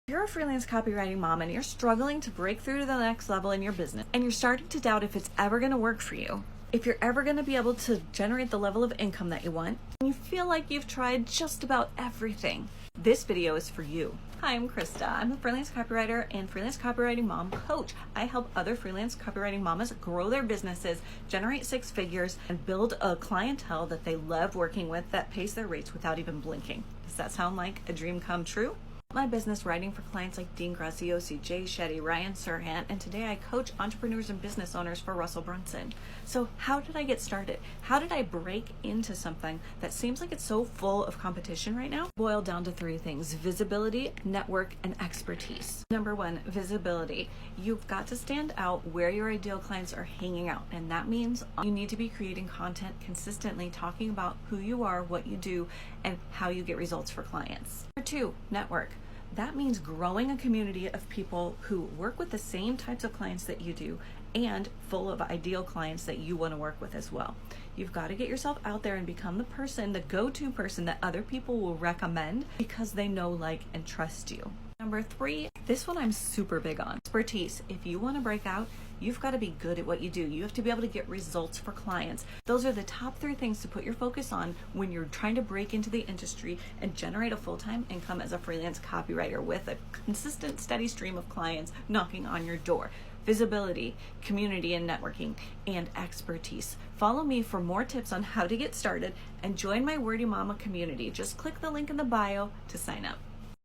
If you're a freelance copywriting mom and you're struggling to break through to the next level in your business, and you're starting to doubt if it's ever going to work for you, if you're ever going to be able to generate the level of income that you want, and you feel like you've tried just about everything, this video is for you. Hi, I'm Christa. I'm a freelance copywriter and freelance copywriting mom coach. I help other freelance copywriting mamas grow their businesses, generate six figures, and build a clientele that they love working with that pays their rates without even blinking. Does that sound like a dream come true? My business writing for clients like Dean Graziosi, Jay Shetty, Ryan Serhant, and today I coach entrepreneurs and business owners for Russell Brunson. So how did I get started? How did I break into something that seems like it's so full of competition right now? Boiled down to three things: visibility, network, and expertise. Number one, visibility. You've got to stand out where your ideal clients are hanging out, and that means you need to be creating content consistently, talking about who you are, what you do, and how you get results for clients. Number two, network. That means growing a community of people who work with the same types of clients that you do and full of ideal clients that you want to work with as well. You've got to get yourself out there and become the person, the go-to person that other people will recommend because they know, like, and trust you. Number three, this one I'm super big on: expertise. If you want to break out, you've got to be good at what you do. You have to be able to get results for clients. Those are the top three things to put your focus on when you're trying to break into the industry and generate a full-time income as a freelance copywriter with a consistent, steady stream of clients knocking on your door. Visibility, community and networking, and expertise. Follow me for more tips on how to get started and join my Wordy Mama community. Just click the link in the bio to sign up.